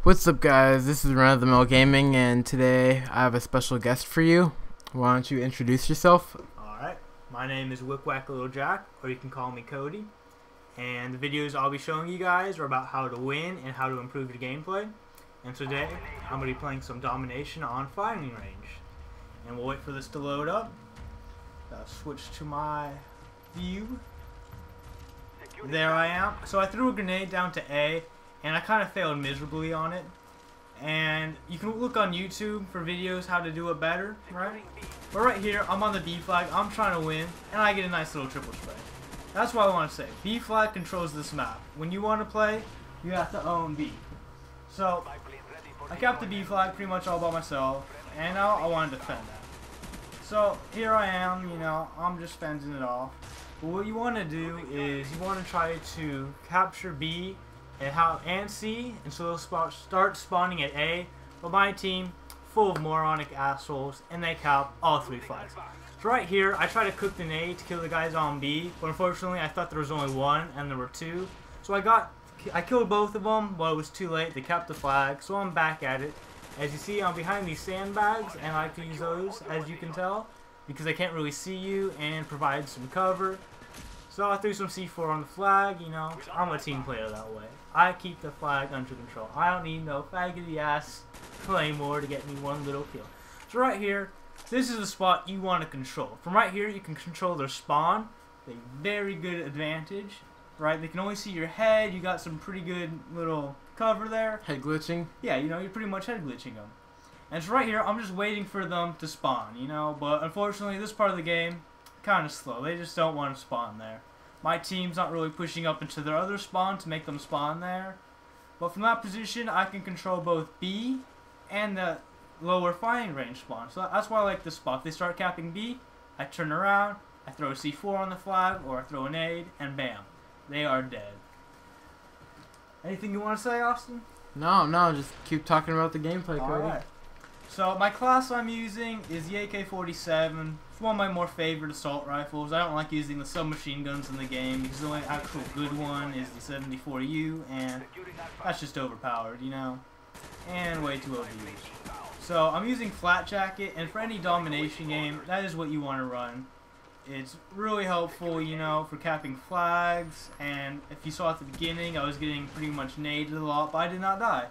What's up, guys? This is Run of the Mill Gaming, and today I have a special guest for you. Why don't you introduce yourself? Alright, my name is WickWackLilJack, or you can call me Cody. And the videos I'll be showing you guys are about how to win and how to improve your gameplay. And today, I'm going to be playing some domination on firing range. And we'll wait for this to load up. I'll switch to my view. There I am. So I threw a grenade down to A, and I kind of failed miserably on it. And you can look on YouTube for videos how to do it better, right? But right here, I'm on the B flag, I'm trying to win, and I get a nice little triple spray. That's what I want to say. B flag controls this map. When you want to play, you have to own B. So, I kept the B flag pretty much all by myself, and now I want to defend that. So, here I am, I'm just fencing it off. But what you want to do is, you want to try to capture B and C, and so they'll start spawning at A, but my team, full of moronic assholes, and they cap all three flags. So right here, I try to cook the nade to kill the guys on B, but unfortunately I thought there was only one, and there were two. So I killed both of them, but it was too late, they capped the flag, so I'm back at it. As you see, I'm behind these sandbags, and I like to use those, as you can tell, because they can't really see you, and provide some cover. So I threw some C4 on the flag, I'm a team player that way. I keep the flag under control. I don't need no faggoty ass claymore to get me one little kill. So right here, this is the spot you want to control. From right here, you can control their spawn. They very good advantage, right? They can only see your head. You got some pretty good little cover there. Head glitching? Yeah, you're pretty much head glitching them. And so right here, I'm just waiting for them to spawn, But unfortunately, this part of the game, kind of slow. They just don't want to spawn there. My team's not really pushing up into their other spawn to make them spawn there. But from that position, I can control both B and the lower firing range spawn. So that's why I like this spot. If they start capping B, I turn around, I throw a C4 on the flag, or I throw a nade, and bam, they are dead. Anything you want to say, Austin? No, just keep talking about the gameplay, Cody. Alright. So my class I'm using is the AK-47. It's one of my more favorite assault rifles. I don't like using the submachine guns in the game because the only actual good one is the 74U, and that's just overpowered, and way too overused. So I'm using Flat Jacket, and for any domination game, that is what you want to run. It's really helpful, for capping flags, and if you saw at the beginning, I was getting pretty much naded a lot, but I did not die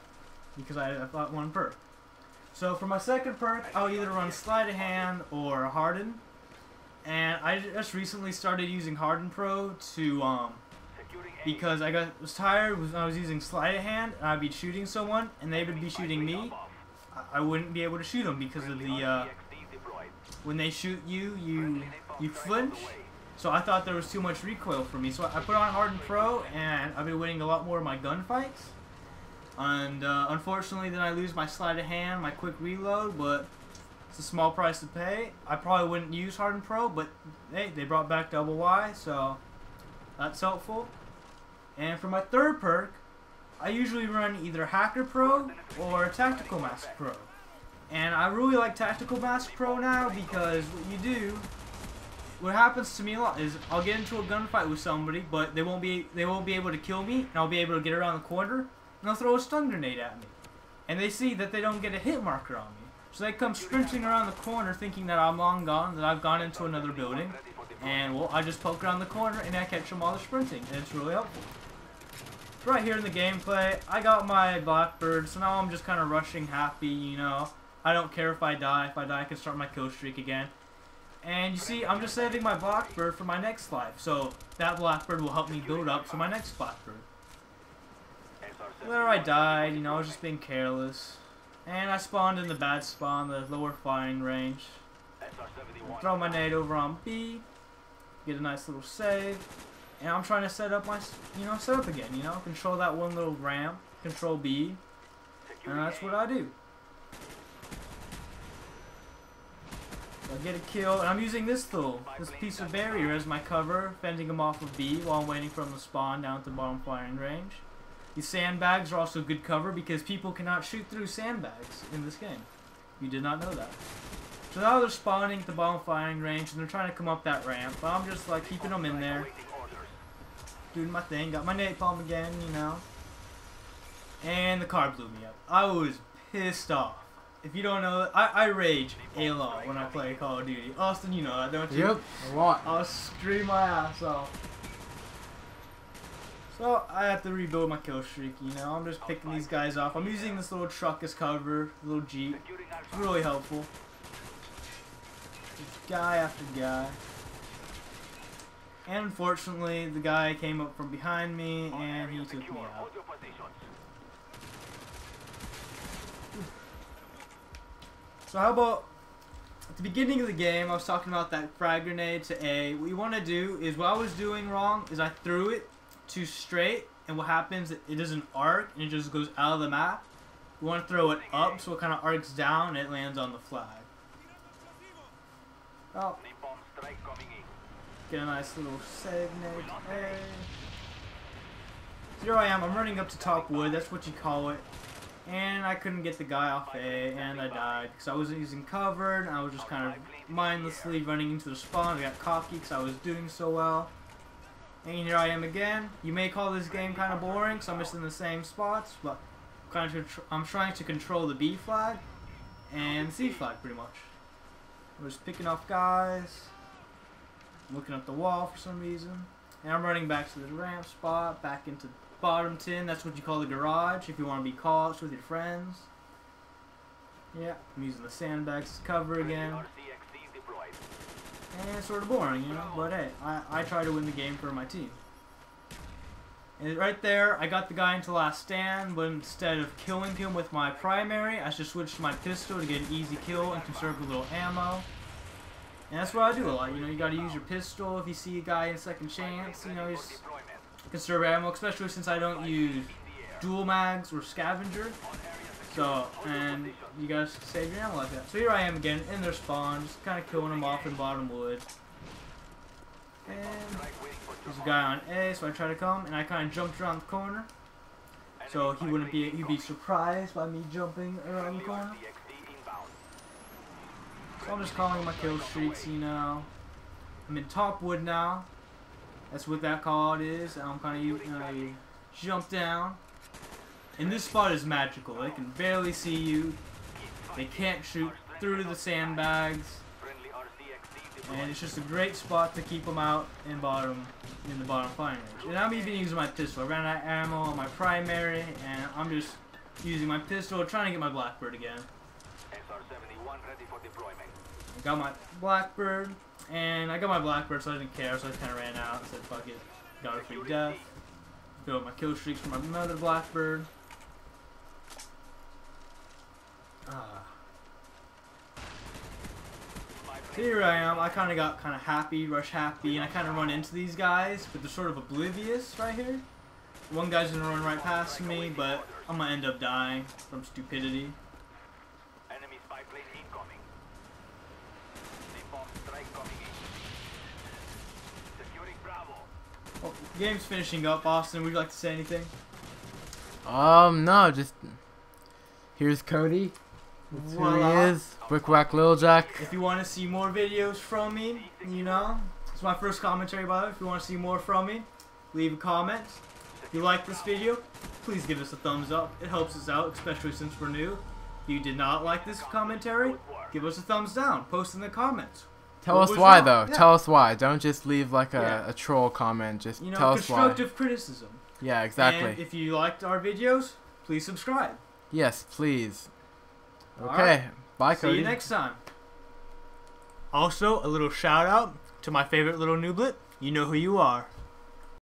because I got one perk. So for my second perk, I'll either run Sleight of Hand or Harden. And I just recently started using Harden Pro to because I was tired when I was using Sleight of Hand and I'd be shooting someone and they would be shooting me. I wouldn't be able to shoot them because of the when they shoot you, you flinch. So I thought there was too much recoil for me. So I put on Harden Pro and I've been winning a lot more of my gunfights. And unfortunately, then I lose my sleight of hand, my quick reload, but it's a small price to pay. I probably wouldn't use Harden Pro, but hey, they brought back double Y, so that's helpful. And for my third perk, I usually run either Hacker Pro or Tactical Mask Pro. And I really like Tactical Mask Pro now because what happens to me a lot is I'll get into a gunfight with somebody, but they won't be able to kill me, and I'll be able to get around the corner. And they'll throw a stun grenade at me. And they see that they don't get a hit marker on me. So they come sprinting around the corner thinking that I'm long gone, that I've gone into another building. And, well, I just poke around the corner and I catch them while they're sprinting. And it's really helpful. Right here in the gameplay, I got my Blackbird, so now I'm just kind of rushing happy, I don't care if I die. If I die, I can start my kill streak again. And you see, I'm just saving my Blackbird for my next life. So that Blackbird will help me build up for my next Blackbird. There I died, I was just being careless. And I spawned in the bad spawn, the lower firing range. Throw my nade over on B. Get a nice little save. And I'm trying to set up my, set up again, Control that one little ramp. Control B. And that's what I do. So I get a kill, and I'm using this piece of barrier as my cover, fending him off of B while I'm waiting for him to spawn down at the bottom firing range. These sandbags are also good cover because people cannot shoot through sandbags in this game. You did not know that. So now they're spawning at the bottom firing range and they're trying to come up that ramp. But I'm just like keeping them in there. Doing my thing. Got my napalm again, and the car blew me up. I was pissed off. If you don't know, I rage a lot when I play Call of Duty. Austin, you know that, don't you? Yep, a lot. I'll scream my ass off. So I have to rebuild my kill streak, you know. I'm just picking these guys off. I'm using this little truck as cover, little Jeep. It's really helpful. Just guy after guy. And unfortunately, the guy came up from behind me and he took me out. So how about, at the beginning of the game, I was talking about that frag grenade to A. What you want to do is, what I was doing wrong is I threw it too straight, and what happens, it doesn't arc, and it just goes out of the map. You want to throw it up so it kind of arcs down and it lands on the flag. Oh. Get a nice little save nade to A. So here I am, I'm running up to top wood, that's what you call it. And I couldn't get the guy off A, and I died because I wasn't using cover, and I was just kind of mindlessly running into the spawn. I got cocky because I was doing so well. And here I am again. You may call this game kind of boring, so I'm just in the same spots, but I'm trying to control the B flag and the C flag pretty much. I'm just picking off guys, looking at the wall for some reason, and I'm running back to the ramp spot, back into bottom tin. That's what you call the garage if you want to be cautious with your friends. Yeah, I'm using the sandbags as cover again. And it's sort of boring, you know, but hey, I try to win the game for my team. And right there, I got the guy into last stand, but instead of killing him with my primary, I just switched to my pistol to get an easy kill and conserve a little ammo. And that's what I do a lot, you know, you gotta use your pistol if you see a guy in second chance, you know, just conserve ammo, especially since I don't use dual mags or scavenger. So, and you guys save your ammo like that. So here I am again in their spawn, just kind of killing them off in bottom wood. And there's a guy on A, so I try to come, and I kind of jumped around the corner. So he'd be surprised by me jumping around the corner. So I'm just calling my kill streaks, you know. I'm in top wood now. That's what that call is. I'm kind of using jump down. And this spot is magical. They can barely see you. They can't shoot through the sandbags. And it's just a great spot to keep them out in the bottom firing range. And I'm even using my pistol. I ran out of ammo on my primary, and I'm just using my pistol, trying to get my Blackbird again. I got my Blackbird, and I got my Blackbird, so I didn't care, so I just kind of ran out and said, fuck it. Got a free death. Built my kill streaks for my another Blackbird. So here I am. I kind of got happy, rush happy, and I kind of run into these guys, but they're sort of oblivious right here. One guy's gonna run right past me, but I'm gonna end up dying from stupidity. Enemy spy plane incoming. Napalm strike coming in. Securing Bravo. Well, the game's finishing up. Austin, would you like to say anything? No, just here's Cody. That's who he is. WickWackLilJack. If you want to see more videos from me, you know, it's my first commentary by the way. If you want to see more from me, leave a comment. If you like this video, please give us a thumbs up. It helps us out, especially since we're new. If you did not like this commentary, give us a thumbs down. Post in the comments. Tell us why, though. Yeah. Tell us why. Don't just leave like a troll comment. Just tell us why. Constructive criticism. Yeah, exactly. And if you liked our videos, please subscribe. Yes, please. Okay. Right. Bye, Cody. See you next time. Also, a little shout out to my favorite little nooblet. You know who you are.